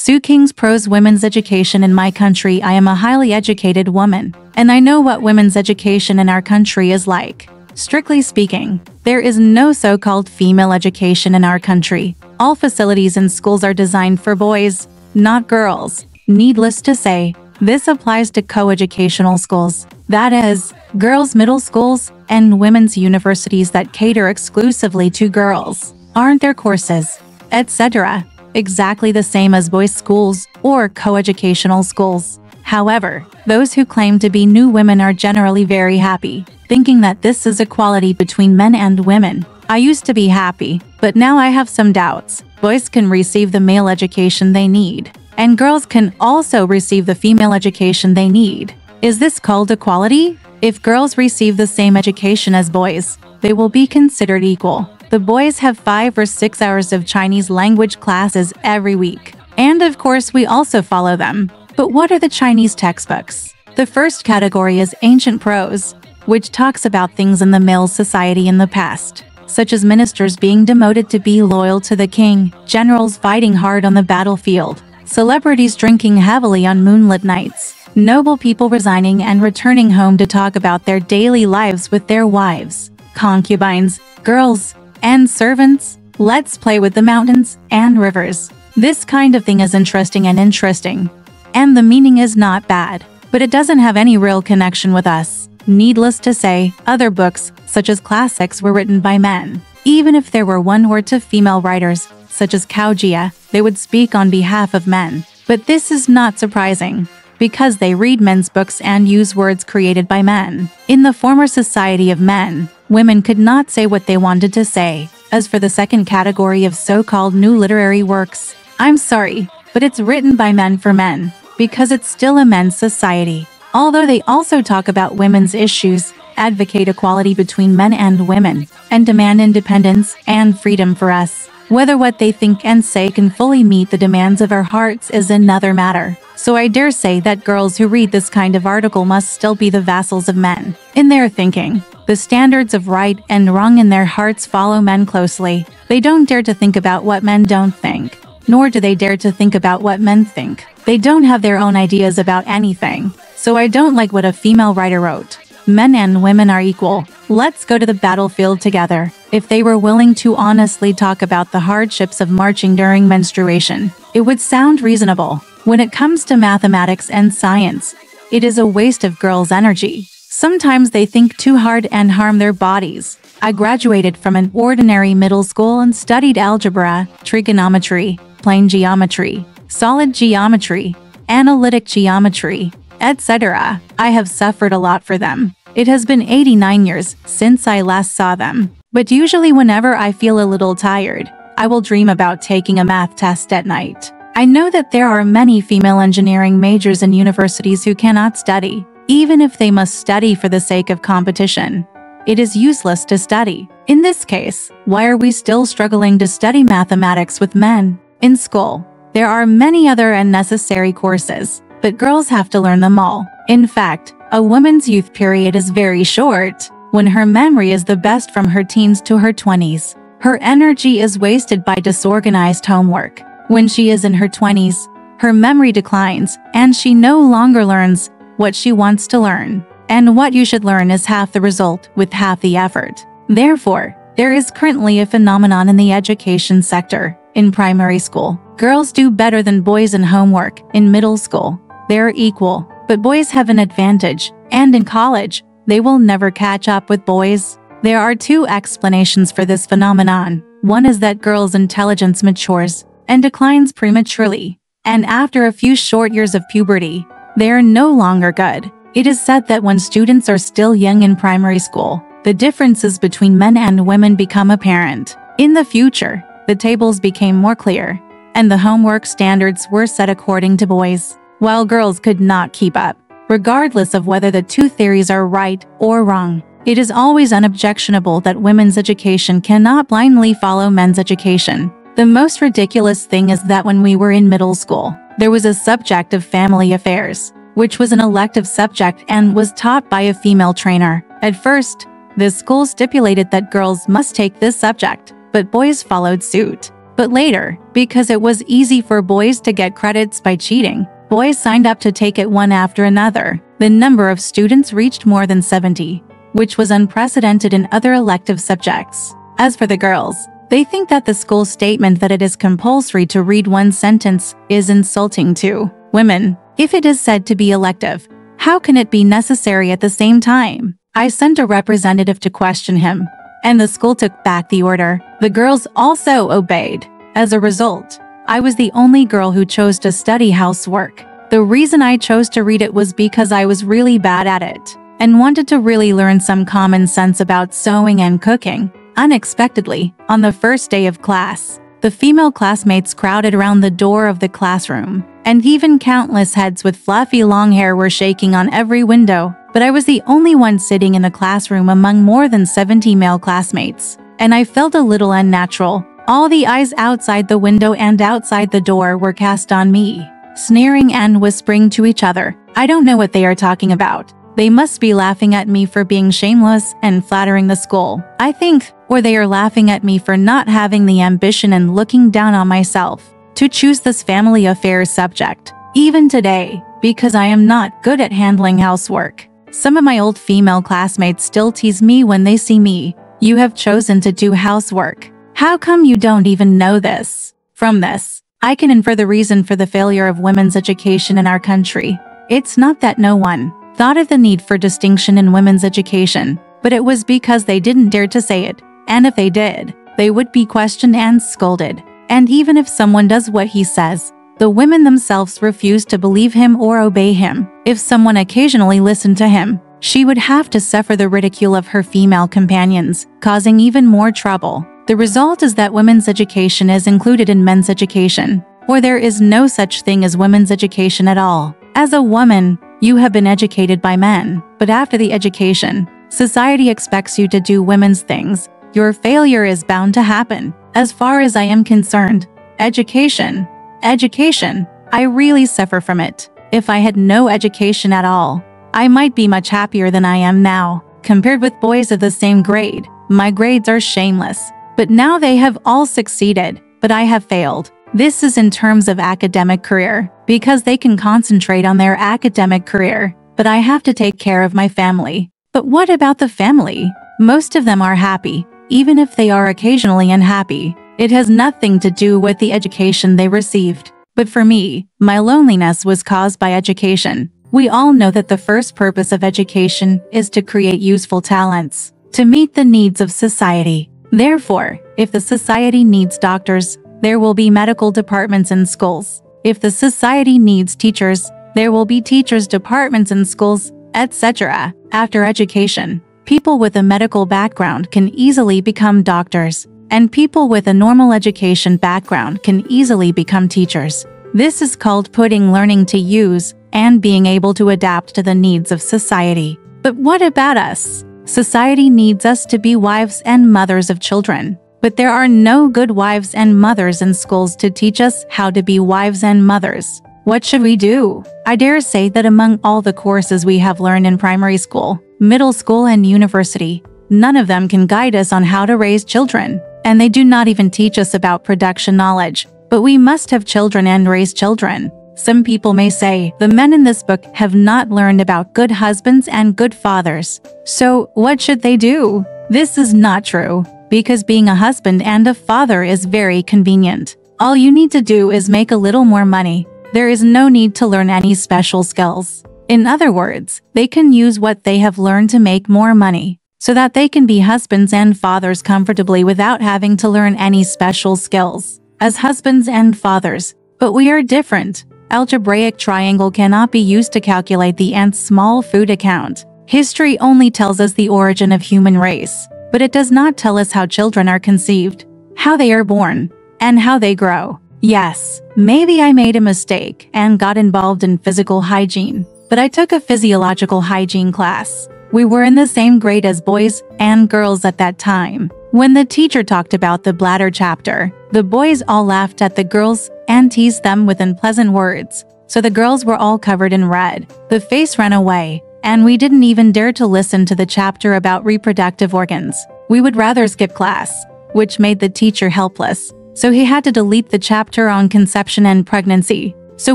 Qing's Prose Women's Education in my country. I am a highly educated woman, and I know what women's education in our country is like. Strictly speaking, there is no so-called female education in our country. All facilities and schools are designed for boys, not girls. Needless to say, this applies to co-educational schools, that is, girls' middle schools and women's universities that cater exclusively to girls. Aren't their courses, etc., exactly the same as boys' schools or co-educational schools? However, those who claim to be new women are generally very happy, thinking that this is equality between men and women. I used to be happy, but now I have some doubts. Boys can receive the male education they need, and girls can also receive the female education they need. Is this called equality? If girls receive the same education as boys, they will be considered equal. The boys have 5 or 6 hours of Chinese language classes every week, and of course we also follow them. But what are the Chinese textbooks? The first category is ancient prose, which talks about things in the male society in the past, such as ministers being demoted to be loyal to the king, generals fighting hard on the battlefield, celebrities drinking heavily on moonlit nights, noble people resigning and returning home to talk about their daily lives with their wives, concubines, girls, and servants. Let's play with the mountains and rivers. This kind of thing is interesting, and the meaning is not bad, but it doesn't have any real connection with us. Needless to say, other books, such as classics, were written by men. Even if there were 1 or 2 female writers, such as Cao Jia, they would speak on behalf of men. But this is not surprising, because they read men's books and use words created by men. In the former society of men, women could not say what they wanted to say. As for the second category of so-called new literary works, I'm sorry, but it's written by men for men, because it's still a men's society. Although they also talk about women's issues, advocate equality between men and women, and demand independence and freedom for us. Whether what they think and say can fully meet the demands of our hearts is another matter. So I dare say that girls who read this kind of article must still be the vassals of men. In their thinking, the standards of right and wrong in their hearts follow men closely. They don't dare to think about what men don't think, nor do they dare to think about what men think. They don't have their own ideas about anything. So I don't like what a female writer wrote. Men and women are equal. Let's go to the battlefield together. If they were willing to honestly talk about the hardships of marching during menstruation, it would sound reasonable. When it comes to mathematics and science, it is a waste of girls' energy. Sometimes they think too hard and harm their bodies. I graduated from an ordinary middle school and studied algebra, trigonometry, plane geometry, solid geometry, analytic geometry, etc. I have suffered a lot for them. It has been 89 years since I last saw them. But usually whenever I feel a little tired, I will dream about taking a math test at night. I know that there are many female engineering majors in universities who cannot study, even if they must study for the sake of competition. It is useless to study. In this case, why are we still struggling to study mathematics with men? In school, there are many other unnecessary courses, but girls have to learn them all. In fact, a woman's youth period is very short, when her memory is the best from her teens to her 20s. Her energy is wasted by disorganized homework. When she is in her 20s, her memory declines, and she no longer learns what she wants to learn. And what you should learn is half the result with half the effort. Therefore, there is currently a phenomenon in the education sector. In primary school, girls do better than boys in homework. In middle school, they're equal, but boys have an advantage, and in college, they will never catch up with boys. There are 2 explanations for this phenomenon. One is that girls' intelligence matures and declines prematurely, and after a few short years of puberty, they are no longer good. It is said that when students are still young in primary school, the differences between men and women become apparent. In the future, the tables became more clear, and the homework standards were set according to boys, while girls could not keep up. Regardless of whether the 2 theories are right or wrong, it is always unobjectionable that women's education cannot blindly follow men's education. The most ridiculous thing is that when we were in middle school, there was a subject of family affairs, which was an elective subject and was taught by a female trainer. At first, the school stipulated that girls must take this subject, but boys followed suit. But later, because it was easy for boys to get credits by cheating, boys signed up to take it one after another. The number of students reached more than 70, which was unprecedented in other elective subjects. As for the girls, they think that the school statement that it is compulsory to read one sentence is insulting to women. If it is said to be elective, how can it be necessary at the same time? I sent a representative to question him, and the school took back the order. The girls also obeyed. As a result, I was the only girl who chose to study housework. The reason I chose to read it was because I was really bad at it and wanted to really learn some common sense about sewing and cooking. Unexpectedly, on the first day of class, the female classmates crowded around the door of the classroom, and even countless heads with fluffy long hair were shaking on every window. But I was the only one sitting in the classroom among more than 70 male classmates, and I felt a little unnatural. All the eyes outside the window and outside the door were cast on me, sneering and whispering to each other. I don't know what they are talking about. They must be laughing at me for being shameless and flattering the school, I think, or they are laughing at me for not having the ambition and looking down on myself to choose this family affairs subject. Even today, because I am not good at handling housework, some of my old female classmates still tease me when they see me. You have chosen to do housework. How come you don't even know this? From this, I can infer the reason for the failure of women's education in our country. It's not that no one thought of the need for distinction in women's education, but it was because they didn't dare to say it, and if they did, they would be questioned and scolded. And even if someone does what he says, the women themselves refuse to believe him or obey him. If someone occasionally listened to him, she would have to suffer the ridicule of her female companions, causing even more trouble. The result is that women's education is included in men's education, or there is no such thing as women's education at all. As a woman, you have been educated by men, but after the education, society expects you to do women's things. Your failure is bound to happen. As far as I am concerned, education, I really suffer from it. If I had no education at all, I might be much happier than I am now. Compared with boys of the same grade, my grades are shameless. But now they have all succeeded, but I have failed. This is in terms of academic career, because they can concentrate on their academic career, but I have to take care of my family. But what about the family? Most of them are happy, even if they are occasionally unhappy. It has nothing to do with the education they received. But for me, my loneliness was caused by education. We all know that the first purpose of education is to create useful talents, to meet the needs of society. Therefore, if the society needs doctors, there will be medical departments in schools. If the society needs teachers, there will be teachers departments in schools, etc. After education, people with a medical background can easily become doctors, and people with a normal education background can easily become teachers. This is called putting learning to use and being able to adapt to the needs of society. But what about us? Society needs us to be wives and mothers of children. But there are no good wives and mothers in schools to teach us how to be wives and mothers. What should we do? I dare say that among all the courses we have learned in primary school, middle school, and university, none of them can guide us on how to raise children. And they do not even teach us about production knowledge. But we must have children and raise children. Some people may say, the men in this book have not learned about good husbands and good fathers. So, what should they do? This is not true, because being a husband and a father is very convenient. All you need to do is make a little more money. There is no need to learn any special skills. In other words, they can use what they have learned to make more money, so that they can be husbands and fathers comfortably without having to learn any special skills. As husbands and fathers, but we are different. Algebraic triangle cannot be used to calculate the ant's small food account. History only tells us the origin of human race, but it does not tell us how children are conceived, how they are born, and how they grow. Yes, maybe I made a mistake and got involved in physical hygiene, but I took a physiological hygiene class. We were in the same grade as boys and girls at that time. When the teacher talked about the bladder chapter, the boys all laughed at the girls and teased them with unpleasant words, so the girls were all covered in red. The face ran away, and we didn't even dare to listen to the chapter about reproductive organs. We would rather skip class, which made the teacher helpless. so he had to delete the chapter on conception and pregnancy. So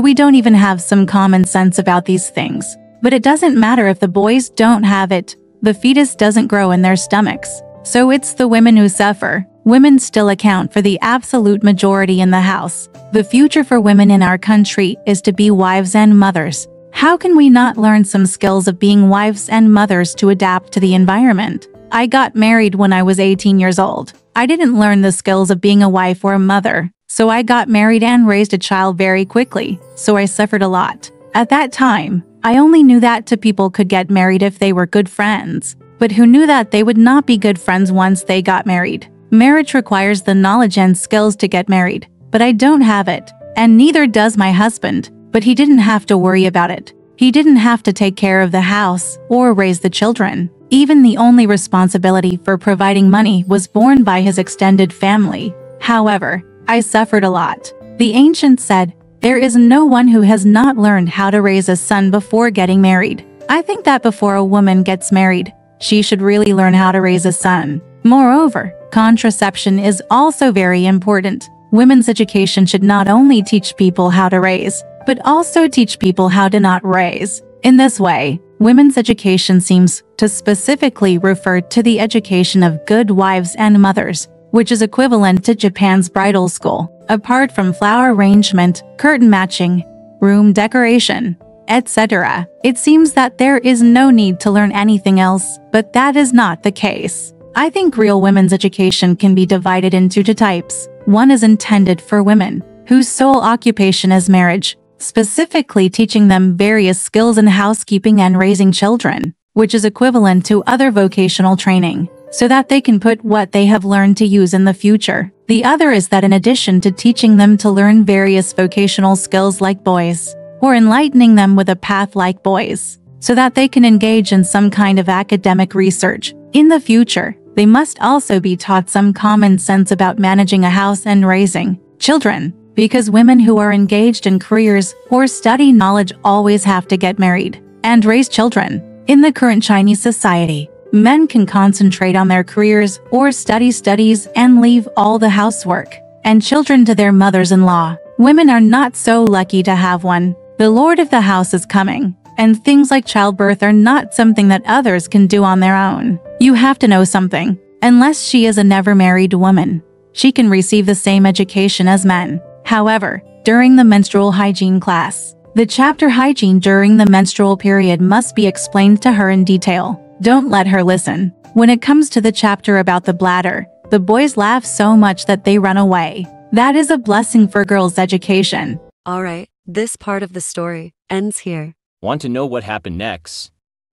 we don't even have some common sense about these things. But it doesn't matter if the boys don't have it. The fetus doesn't grow in their stomachs. So it's the women who suffer. Women still account for the absolute majority in the house. The future for women in our country is to be wives and mothers. How can we not learn some skills of being wives and mothers to adapt to the environment? I got married when I was 18 years old. I didn't learn the skills of being a wife or a mother. So I got married and raised a child very quickly, so I suffered a lot. At that time, I only knew that two people could get married if they were good friends. But who knew that they would not be good friends once they got married? Marriage requires the knowledge and skills to get married, but I don't have it. And neither does my husband, but he didn't have to worry about it. He didn't have to take care of the house or raise the children. Even the only responsibility for providing money was borne by his extended family. However, I suffered a lot. The ancients said, there is no one who has not learned how to raise a son before getting married. I think that before a woman gets married, she should really learn how to raise a son. Moreover, contraception is also very important. Women's education should not only teach people how to raise, but also teach people how to not raise. In this way, women's education seems to specifically refer to the education of good wives and mothers, which is equivalent to Japan's bridal school. Apart from flower arrangement, curtain matching, room decoration, etc., it seems that there is no need to learn anything else, but that is not the case. I think real women's education can be divided into two types. One is intended for women, whose sole occupation is marriage, specifically teaching them various skills in housekeeping and raising children, which is equivalent to other vocational training, so that they can put what they have learned to use in the future. The other is that in addition to teaching them to learn various vocational skills like boys, or enlightening them with a path like boys, so that they can engage in some kind of academic research, in the future, they must also be taught some common sense about managing a house and raising children, because women who are engaged in careers or study knowledge always have to get married and raise children. In the current Chinese society, men can concentrate on their careers or studies and leave all the housework and children to their mothers-in-law. Women are not so lucky to have one. The lord of the house is coming, and things like childbirth are not something that others can do on their own. You have to know something. Unless she is a never-married woman, she can receive the same education as men. However, during the menstrual hygiene class, the chapter hygiene during the menstrual period must be explained to her in detail. Don't let her listen. When it comes to the chapter about the bladder, the boys laugh so much that they run away. That is a blessing for girls' education. Alright, this part of the story ends here. Want to know what happened next?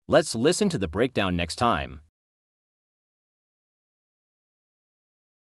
Let's listen to the breakdown next time.